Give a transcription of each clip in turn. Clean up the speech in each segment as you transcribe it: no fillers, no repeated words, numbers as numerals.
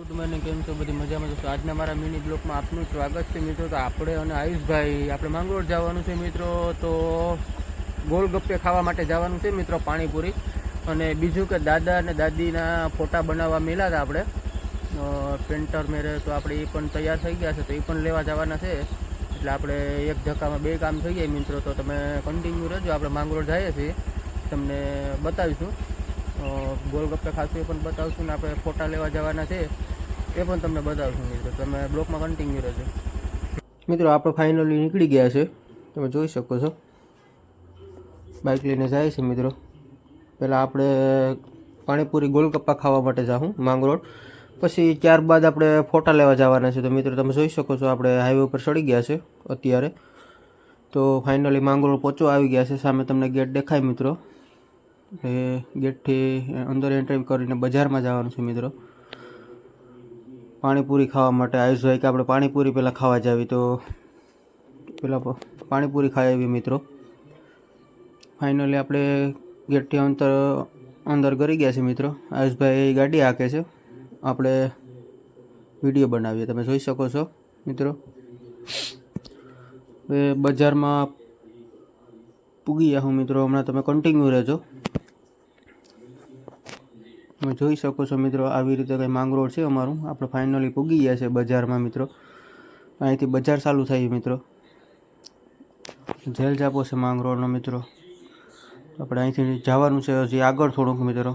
મને કેમ છો? બધી મજામાં છો? આજના મારા મિની બ્લોગમાં આપનું સ્વાગત છે મિત્રો. તો આપણે અને આયુષભાઈ આપણે માંગરોળ જવાનું છે મિત્રો. તો ગોળગપ્પે ખાવા માટે જવાનું છે મિત્રો, પાણીપુરી. અને બીજું કે દાદા અને દાદીના ફોટા બનાવવા મેલા હતા આપણે પેન્ટર મેરે, તો આપણે એ પણ તૈયાર થઈ ગયા છે, તો એ પણ લેવા જવાના છે. એટલે આપણે એક ધક્કામાં બે કામ થઈ જાય મિત્રો. તો તમે કન્ટિન્યુ રહેજો, આપણે માંગરોળ જઈએ છીએ, તમને બતાવીશું. ગોળગપ્પે ખાશું એ પણ બતાવશું, ને આપણે ફોટા લેવા જવાના છે એ પણ તમને બતાવશું મિત્રો. તમે બ્લોકમાં કન્ટિન્યુ રહેજો મિત્રો. આપણે ફાઇનલી નીકળી ગયા છે, તમે જોઈ શકો છો. બાઇક લઈને જાય છે મિત્રો. પહેલાં આપણે પાણીપુરી ગોળગપ્પા ખાવા માટે જાઉં માંગરોળ, પછી ત્યારબાદ આપણે ફોટા લેવા જવાના છે. તો મિત્રો તમે જોઈ શકો છો, આપણે હાઈવે ઉપર ચડી ગયા છે અત્યારે. તો ફાઇનલી માંગરોળ પહોંચવા આવી ગયા છે. સામે તમને ગેટ દેખાય મિત્રો, એ ગેટથી અંદર એન્ટ્રી કરીને બજારમાં જવાનું છે મિત્રો, પાણીપુરી ખાવા માટે. આયુષભાઈ કે આપણે પાણીપુરી પહેલાં ખાવા જાવી, તો પહેલાં પાણીપુરી ખાઈ આવી મિત્રો. ફાઇનલી આપણે ગેટથી અંદર કરી ગયા છે મિત્રો. આયુષભાઈ ગાડી હાંકે છે, આપણે વિડીયો બનાવીએ, તમે જોઈ શકો છો મિત્રો. એ બજારમાં પૂગી ગયા હું મિત્રો, હમણાં તમે કન્ટિન્યુ રહેજો. તમે જોઈ શકો છો મિત્રો, આવી રીતે કંઈ માંગરોળ છે અમારું. આપણે ફાઇનલી પૂગી ગયા છે બજારમાં મિત્રો. અહીંથી બજાર ચાલુ થાય મિત્રો, જેલ જાપો છે માંગરોળનો મિત્રો. આપણે અહીંથી જવાનું છે હજી આગળ થોડુંક મિત્રો,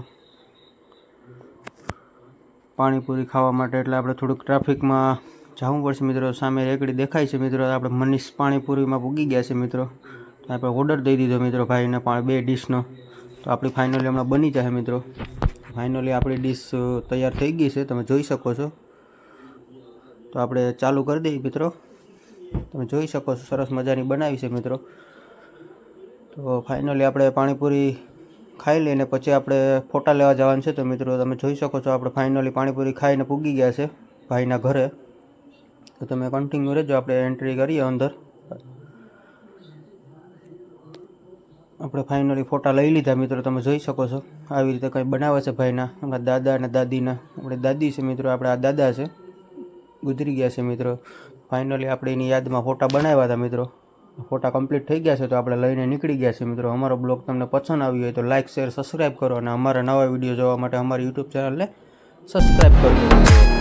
પાણીપુરી ખાવા માટે. એટલે આપણે થોડુંક ટ્રાફિકમાં જવું પડશે મિત્રો. સામે રેકડી દેખાય છે મિત્રો, આપણે મનીષ પાણીપુરીમાં પૂગી ગયા છે મિત્રો. આપણે ઓર્ડર દઈ દીધો મિત્રો ભાઈને 2 ડીશનો. તો આપણી ફાઇનલી હમણાં બની જાય મિત્રો. ફાઇનલી આપણી ડીશ તૈયાર થઈ ગઈ છે, તમે જોઈ શકો છો. તો આપણે ચાલુ કરી દઈએ મિત્રો. તમે જોઈ શકો છો, સરસ મજાની બનાવી છે મિત્રો. તો ફાઇનલી આપણે પાણીપુરી ખાઈ લઈને પછી આપણે ફોટા લેવા જવાનું છે. તો મિત્રો તમે જોઈ શકો છો, આપણે ફાઇનલી પાણીપુરી ખાઈને પૂગી ગયા છે ભાઈના ઘરે. તો તમે કન્ટિન્યુ રહેજો, આપણે એન્ટ્રી કરીએ અંદર. આપણે ફાઇનલી ફોટા લઈ લીધા મિત્રો, તમે જોઈ શકો છો. આવી રીતે કંઈ બનાવે છે ભાઈના, આપણા દાદા અને દાદીના. આપણે દાદી છે મિત્રો, આપણે આ દાદા છે, ગુજરી ગયા છે મિત્રો. ફાઇનલી આપણે એની યાદમાં ફોટા બનાવ્યા હતા મિત્રો. ફોટા કમ્પ્લીટ થઈ ગયા છે, તો આપણે લઈને નીકળી ગયા છે મિત્રો. અમારો બ્લોગ તમને પસંદ આવ્યો હોય તો લાઇક, શેર, સબસ્ક્રાઈબ કરો, અને અમારા નવા વિડીયો જોવા માટે અમારી યુટ્યુબ ચેનલને સબસ્ક્રાઈબ કરો.